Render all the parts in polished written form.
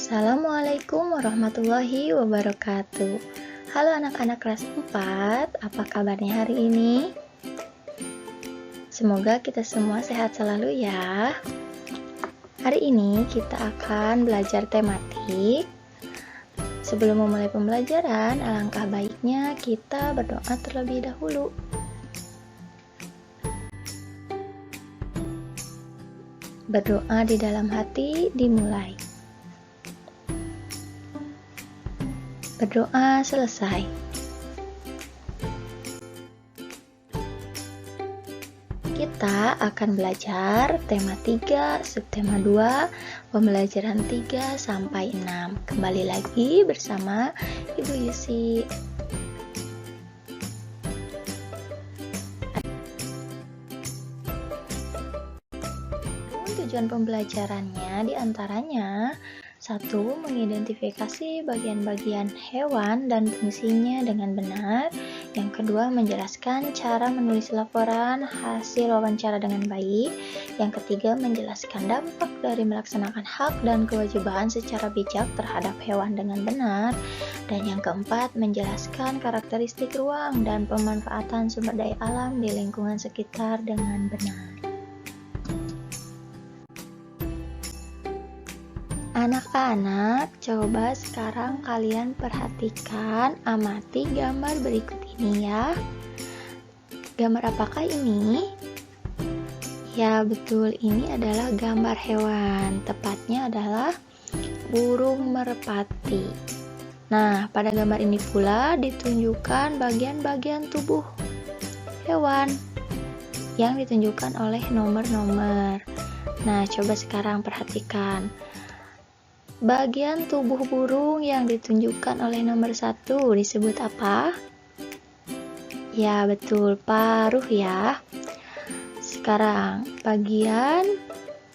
Assalamualaikum warahmatullahi wabarakatuh. Halo anak-anak kelas 4, apa kabarnya hari ini? Semoga kita semua sehat selalu ya. Hari ini kita akan belajar tematik. Sebelum memulai pembelajaran, alangkah baiknya kita berdoa terlebih dahulu. Berdoa di dalam hati dimulai. Berdoa selesai. Kita akan belajar tema 3, subtema 2, pembelajaran 3 sampai 6. Kembali lagi bersama Ibu Yusi. Tujuan pembelajarannya diantaranya: 1. Mengidentifikasi bagian-bagian hewan dan fungsinya dengan benar. Yang kedua, menjelaskan cara menulis laporan hasil wawancara dengan baik. Yang ketiga, menjelaskan dampak dari melaksanakan hak dan kewajiban secara bijak terhadap hewan dengan benar. Dan yang keempat, menjelaskan karakteristik ruang dan pemanfaatan sumber daya alam di lingkungan sekitar dengan benar. Anak-anak, coba sekarang kalian perhatikan, amati gambar berikut ini ya. Gambar apakah ini? Ya, betul, ini adalah gambar hewan. Tepatnya adalah burung merpati. Nah, pada gambar ini pula ditunjukkan bagian-bagian tubuh hewan yang ditunjukkan oleh nomor-nomor. Nah, coba sekarang perhatikan. Bagian tubuh burung yang ditunjukkan oleh nomor 1 disebut apa? Ya, betul, paruh ya. Sekarang, bagian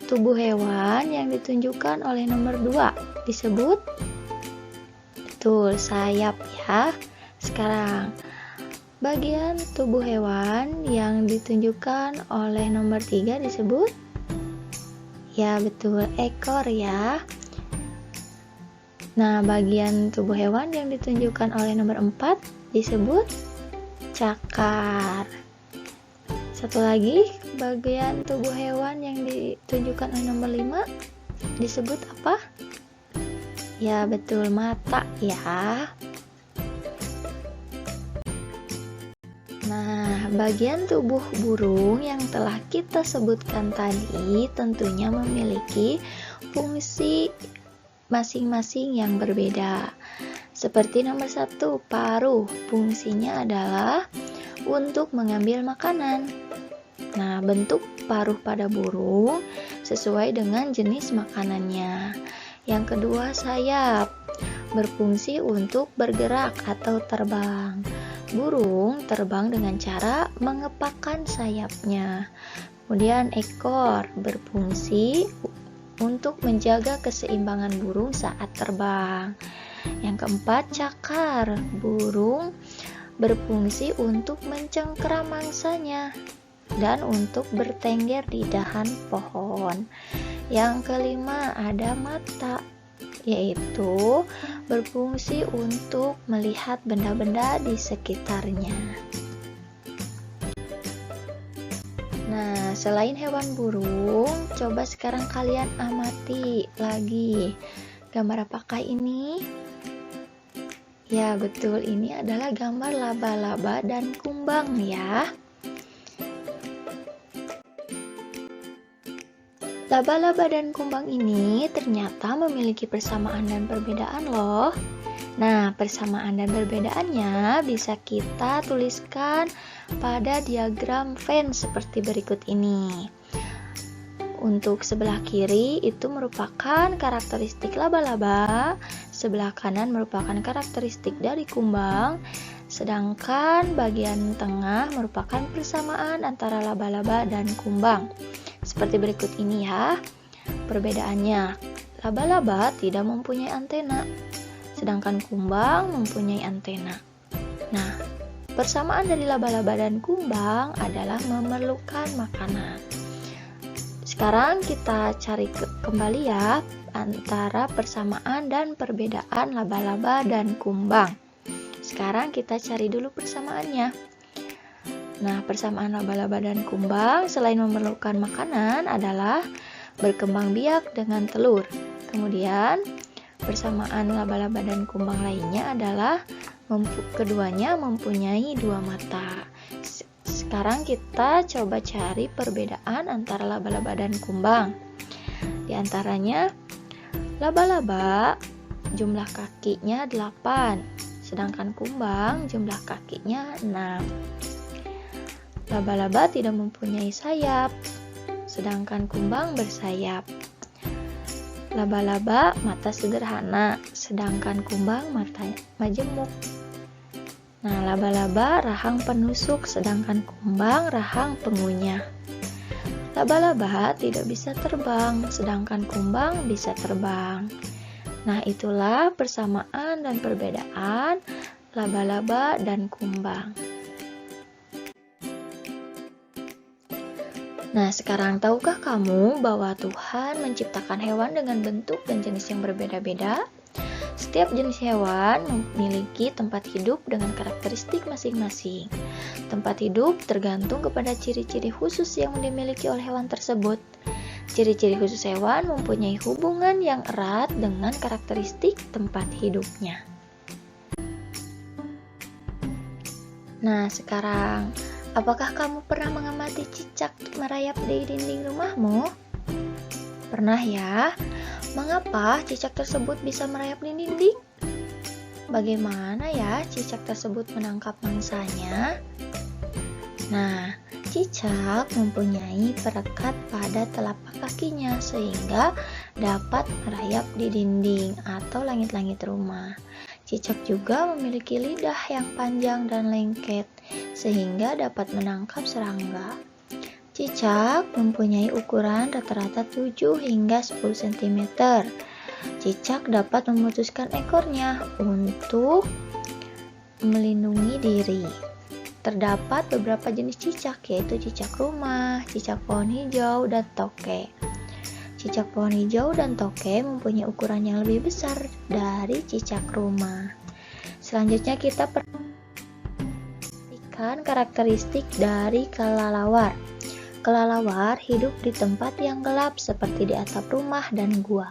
tubuh hewan yang ditunjukkan oleh nomor 2 disebut? Betul, sayap ya. Sekarang, bagian tubuh hewan yang ditunjukkan oleh nomor 3 disebut? Ya, betul, ekor ya. Nah, bagian tubuh hewan yang ditunjukkan oleh nomor 4 disebut cakar. Satu lagi, bagian tubuh hewan yang ditunjukkan oleh nomor 5 disebut apa? Ya, betul, mata ya. Nah, bagian tubuh burung yang telah kita sebutkan tadi tentunya memiliki fungsi masing-masing yang berbeda. Seperti nomor 1, paruh, fungsinya adalah untuk mengambil makanan. Nah, bentuk paruh pada burung sesuai dengan jenis makanannya. Yang kedua, sayap, berfungsi untuk bergerak atau terbang. Burung terbang dengan cara mengepakkan sayapnya. Kemudian ekor berfungsi untuk menjaga keseimbangan burung saat terbang. Yang keempat, cakar, burung berfungsi untuk mencengkeram mangsanya dan untuk bertengger di dahan pohon. Yang kelima, ada mata, yaitu berfungsi untuk melihat benda-benda di sekitarnya. Nah, selain hewan burung, coba sekarang kalian amati lagi. Gambar apakah ini? Ya, betul, ini adalah gambar laba-laba dan kumbang ya. Laba-laba dan kumbang ini ternyata memiliki persamaan dan perbedaan loh. Nah, persamaan dan perbedaannya bisa kita tuliskan pada diagram Venn seperti berikut ini. Untuk sebelah kiri itu merupakan karakteristik laba-laba, sebelah kanan merupakan karakteristik dari kumbang, sedangkan bagian tengah merupakan persamaan antara laba-laba dan kumbang. Seperti berikut ini ya. Perbedaannya, laba-laba tidak mempunyai antena, sedangkan kumbang mempunyai antena. Nah, persamaan dari laba-laba dan kumbang adalah memerlukan makanan. Sekarang kita cari kembali ya antara persamaan dan perbedaan laba-laba dan kumbang. Sekarang kita cari dulu persamaannya. Nah, persamaan laba-laba dan kumbang selain memerlukan makanan adalah berkembang biak dengan telur. Kemudian, persamaan laba-laba dan kumbang lainnya adalah keduanya mempunyai dua mata. Sekarang kita coba cari perbedaan antara laba-laba dan kumbang. Di antaranya, laba-laba jumlah kakinya 8, sedangkan kumbang jumlah kakinya 6. Laba-laba tidak mempunyai sayap, sedangkan kumbang bersayap. Laba-laba mata sederhana, sedangkan kumbang mata majemuk. Nah, laba-laba rahang penusuk, sedangkan kumbang rahang pengunyah. Laba-laba tidak bisa terbang, sedangkan kumbang bisa terbang. Nah, itulah persamaan dan perbedaan laba-laba dan kumbang. Nah, sekarang tahukah kamu bahwa Tuhan menciptakan hewan dengan bentuk dan jenis yang berbeda-beda? Setiap jenis hewan memiliki tempat hidup dengan karakteristik masing-masing. Tempat hidup tergantung kepada ciri-ciri khusus yang dimiliki oleh hewan tersebut. Ciri-ciri khusus hewan mempunyai hubungan yang erat dengan karakteristik tempat hidupnya. Nah, sekarang, apakah kamu pernah mengamati cicak merayap di dinding rumahmu? Pernah ya? Mengapa cicak tersebut bisa merayap di dinding? Bagaimana ya cicak tersebut menangkap mangsanya? Nah, cicak mempunyai perekat pada telapak kakinya sehingga dapat merayap di dinding atau langit-langit rumah. Cicak juga memiliki lidah yang panjang dan lengket sehingga dapat menangkap serangga. Cicak mempunyai ukuran rata-rata 7 hingga 10 cm. Cicak dapat memutuskan ekornya untuk melindungi diri. Terdapat beberapa jenis cicak, yaitu cicak rumah, cicak pohon hijau, dan toke. Cicak pohon hijau dan toke mempunyai ukuran yang lebih besar dari cicak rumah. Selanjutnya kita perhatikan karakteristik dari kelelawar. Kelelawar hidup di tempat yang gelap seperti di atap rumah dan gua.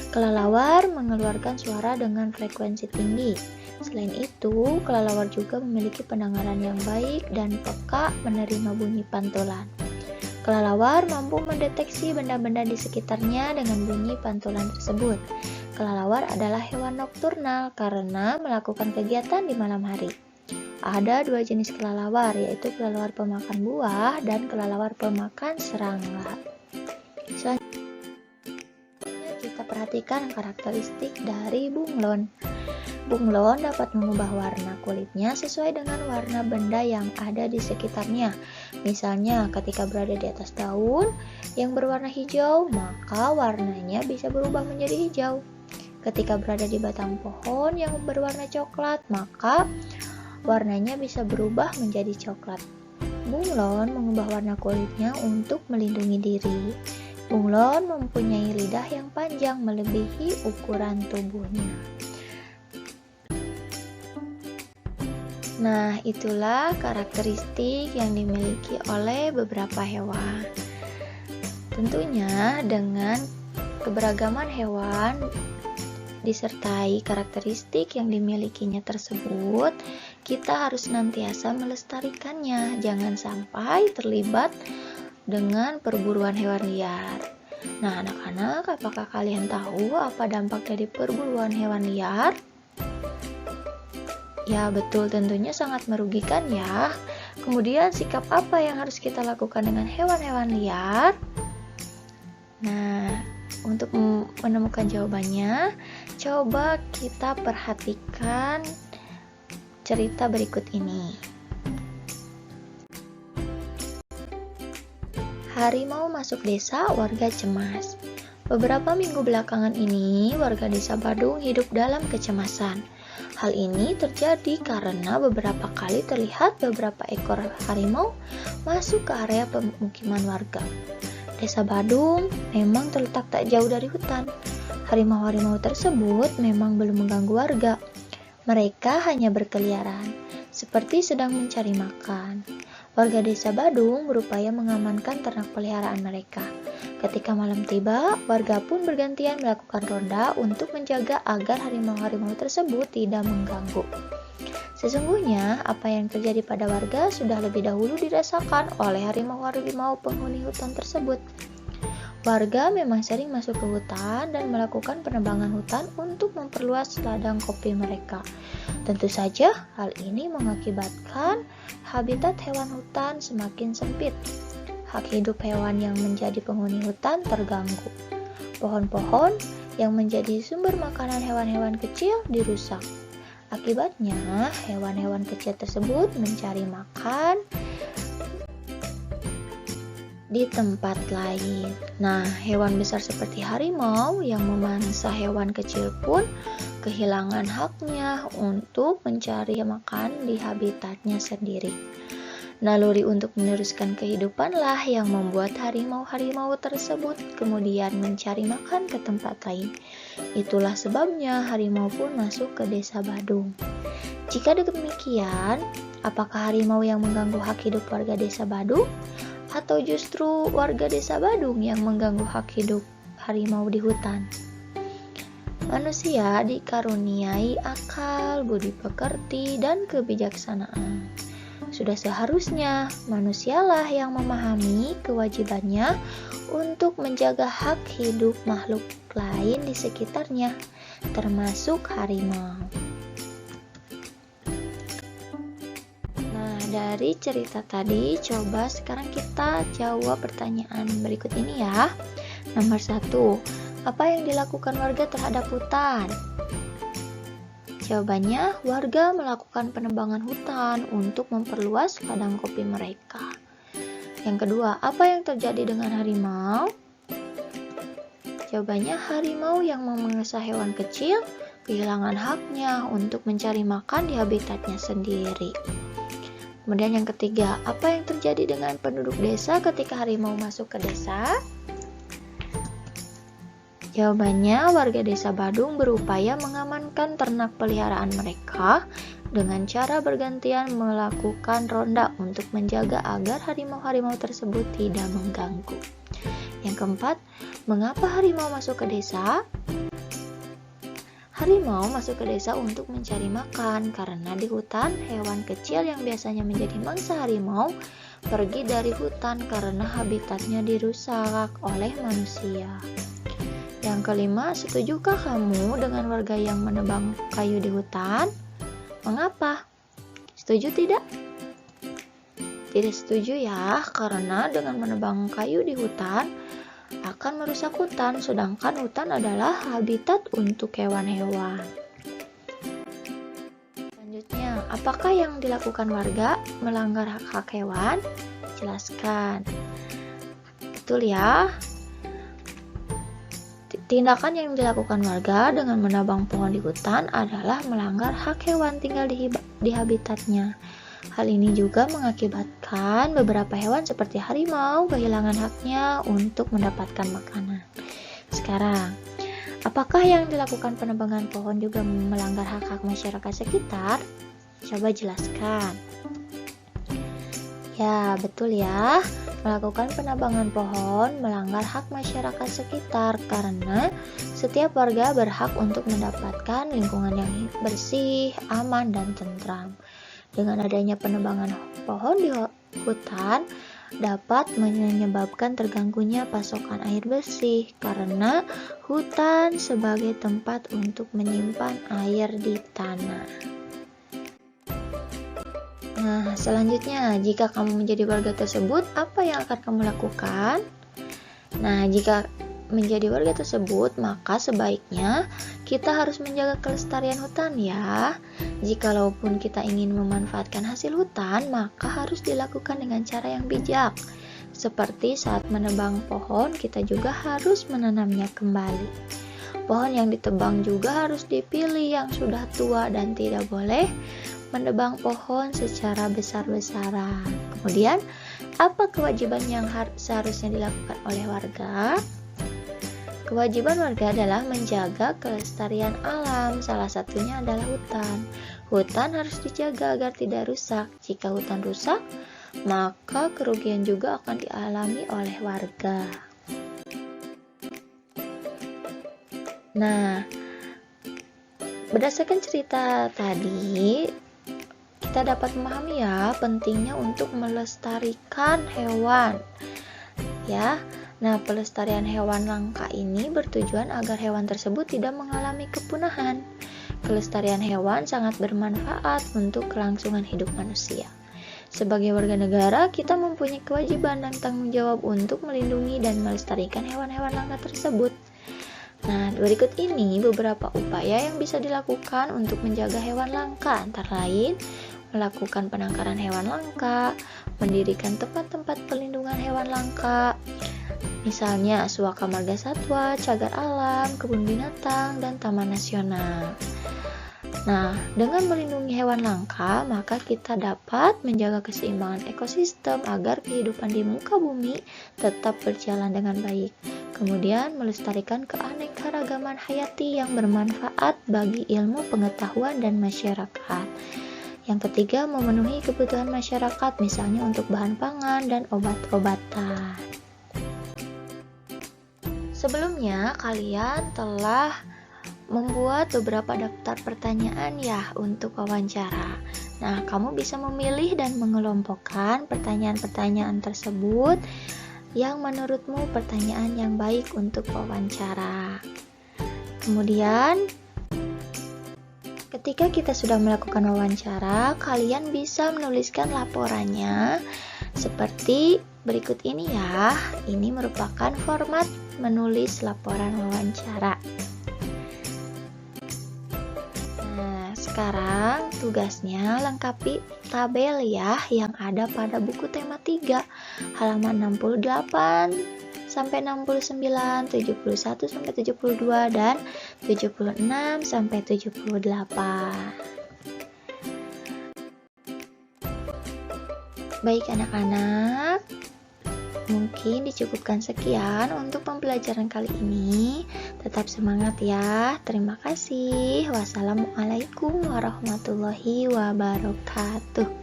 Kelelawar mengeluarkan suara dengan frekuensi tinggi. Selain itu, kelelawar juga memiliki pendengaran yang baik dan peka menerima bunyi pantulan. Kelelawar mampu mendeteksi benda-benda di sekitarnya dengan bunyi pantulan tersebut. Kelelawar adalah hewan nokturnal karena melakukan kegiatan di malam hari. Ada dua jenis kelelawar, yaitu kelelawar pemakan buah dan kelelawar pemakan serangga. Selanjutnya kita perhatikan karakteristik dari bunglon. Bunglon dapat mengubah warna kulitnya sesuai dengan warna benda yang ada di sekitarnya. Misalnya, ketika berada di atas daun yang berwarna hijau, maka warnanya bisa berubah menjadi hijau. Ketika berada di batang pohon yang berwarna coklat, maka warnanya bisa berubah menjadi coklat. Bunglon mengubah warna kulitnya untuk melindungi diri. Bunglon mempunyai lidah yang panjang melebihi ukuran tubuhnya. Nah, itulah karakteristik yang dimiliki oleh beberapa hewan. Tentunya dengan keberagaman hewan disertai karakteristik yang dimilikinya tersebut, kita harus senantiasa melestarikannya. Jangan sampai terlibat dengan perburuan hewan liar. Nah, anak-anak, apakah kalian tahu apa dampak dari perburuan hewan liar? Ya, betul, tentunya sangat merugikan ya. Kemudian, sikap apa yang harus kita lakukan dengan hewan-hewan liar? Nah, untuk menemukan jawabannya, coba kita perhatikan cerita berikut ini. Harimau masuk desa, warga cemas. Beberapa minggu belakangan ini, warga desa Badung hidup dalam kecemasan. Hal ini terjadi karena beberapa kali terlihat beberapa ekor harimau masuk ke area pemukiman warga. Desa Badung memang terletak tak jauh dari hutan. Harimau-harimau tersebut memang belum mengganggu warga. Mereka hanya berkeliaran, seperti sedang mencari makan. Warga Desa Badung berupaya mengamankan ternak peliharaan mereka. Ketika malam tiba, warga pun bergantian melakukan ronda untuk menjaga agar harimau-harimau tersebut tidak mengganggu. Sesungguhnya, apa yang terjadi pada warga sudah lebih dahulu dirasakan oleh harimau-harimau penghuni hutan tersebut. Warga memang sering masuk ke hutan dan melakukan penebangan hutan untuk memperluas ladang kopi mereka. Tentu saja, hal ini mengakibatkan habitat hewan hutan semakin sempit. Hak hidup hewan yang menjadi penghuni hutan terganggu. Pohon-pohon yang menjadi sumber makanan hewan-hewan kecil dirusak. Akibatnya, hewan-hewan kecil tersebut mencari makan di tempat lain. Nah, hewan besar seperti harimau yang memangsa hewan kecil pun kehilangan haknya untuk mencari makan di habitatnya sendiri. Naluri untuk meneruskan kehidupanlah yang membuat harimau-harimau tersebut kemudian mencari makan ke tempat lain. Itulah sebabnya harimau pun masuk ke Desa Badung. Jika demikian, apakah harimau yang mengganggu hak hidup warga Desa Badung? Atau justru warga Desa Badung yang mengganggu hak hidup harimau di hutan? Manusia dikaruniai akal, budi pekerti, dan kebijaksanaan. Sudah seharusnya manusialah yang memahami kewajibannya untuk menjaga hak hidup makhluk lain di sekitarnya, termasuk harimau. Nah, dari cerita tadi, coba sekarang kita jawab pertanyaan berikut ini ya. Nomor 1, apa yang dilakukan warga terhadap hutan? Jawabannya, warga melakukan penebangan hutan untuk memperluas ladang kopi mereka. Yang kedua, apa yang terjadi dengan harimau? Jawabannya, harimau yang memangsa hewan kecil kehilangan haknya untuk mencari makan di habitatnya sendiri. Kemudian yang ketiga, apa yang terjadi dengan penduduk desa ketika harimau masuk ke desa? Jawabannya, warga Desa Badung berupaya mengamankan ternak peliharaan mereka dengan cara bergantian melakukan ronda untuk menjaga agar harimau-harimau tersebut tidak mengganggu. Yang keempat, mengapa harimau masuk ke desa? Harimau masuk ke desa untuk mencari makan karena di hutan hewan kecil yang biasanya menjadi mangsa harimau pergi dari hutan karena habitatnya dirusak oleh manusia. Yang kelima, setujukah kamu dengan warga yang menebang kayu di hutan? Mengapa? Setuju tidak? Tidak setuju ya, karena dengan menebang kayu di hutan akan merusak hutan, sedangkan hutan adalah habitat untuk hewan-hewan. Selanjutnya, apakah yang dilakukan warga melanggar hak-hak hewan? Jelaskan. Betul ya. Tindakan yang dilakukan warga dengan menebang pohon di hutan adalah melanggar hak hewan tinggal di habitatnya. Hal ini juga mengakibatkan beberapa hewan seperti harimau kehilangan haknya untuk mendapatkan makanan. Sekarang, apakah yang dilakukan penebangan pohon juga melanggar hak-hak masyarakat sekitar? Coba jelaskan. Ya, betul ya. Melakukan penebangan pohon melanggar hak masyarakat sekitar karena setiap warga berhak untuk mendapatkan lingkungan yang bersih, aman, dan tentram. Dengan adanya penebangan pohon di hutan dapat menyebabkan terganggunya pasokan air bersih karena hutan sebagai tempat untuk menyimpan air di tanah. Nah, selanjutnya, jika kamu menjadi warga tersebut, apa yang akan kamu lakukan? Nah, jika menjadi warga tersebut, maka sebaiknya kita harus menjaga kelestarian hutan ya. Jikalaupun kita ingin memanfaatkan hasil hutan, maka harus dilakukan dengan cara yang bijak. Seperti saat menebang pohon, kita juga harus menanamnya kembali. Pohon yang ditebang juga harus dipilih yang sudah tua dan tidak boleh menebang pohon secara besar-besaran. Kemudian Apa kewajiban yang seharusnya dilakukan oleh warga? Kewajiban warga adalah menjaga kelestarian alam, salah satunya adalah hutan. Hutan harus dijaga agar tidak rusak. Jika hutan rusak, maka kerugian juga akan dialami oleh warga. Nah, berdasarkan cerita tadi, kita dapat memahami ya pentingnya untuk melestarikan hewan. Ya. Nah, pelestarian hewan langka ini bertujuan agar hewan tersebut tidak mengalami kepunahan. Kelestarian hewan sangat bermanfaat untuk kelangsungan hidup manusia. Sebagai warga negara, kita mempunyai kewajiban dan tanggung jawab untuk melindungi dan melestarikan hewan-hewan langka tersebut. Nah, berikut ini beberapa upaya yang bisa dilakukan untuk menjaga hewan langka, antara lain melakukan penangkaran hewan langka, mendirikan tempat-tempat pelindungan hewan langka, misalnya Suaka Marga Satwa, Cagar Alam, Kebun Binatang, dan Taman Nasional. Nah, dengan melindungi hewan langka, maka kita dapat menjaga keseimbangan ekosistem agar kehidupan di muka bumi tetap berjalan dengan baik. Kemudian, melestarikan keanekaragaman hayati yang bermanfaat bagi ilmu pengetahuan dan masyarakat. Yang ketiga, memenuhi kebutuhan masyarakat, misalnya untuk bahan pangan dan obat-obatan. Sebelumnya, kalian telah membuat beberapa daftar pertanyaan ya untuk wawancara. Nah, kamu bisa memilih dan mengelompokkan pertanyaan-pertanyaan tersebut yang menurutmu pertanyaan yang baik untuk wawancara. Kemudian, ketika kita sudah melakukan wawancara, kalian bisa menuliskan laporannya seperti berikut ini ya. Ini merupakan format menulis laporan wawancara. Nah, sekarang tugasnya lengkapi tabel ya yang ada pada buku tema 3, halaman 68 sampai 69, 71 sampai 72 dan 76 sampai 78. Baik anak-anak, mungkin dicukupkan sekian untuk pembelajaran kali ini. Tetap semangat ya. Terima kasih. Wassalamualaikum warahmatullahi wabarakatuh.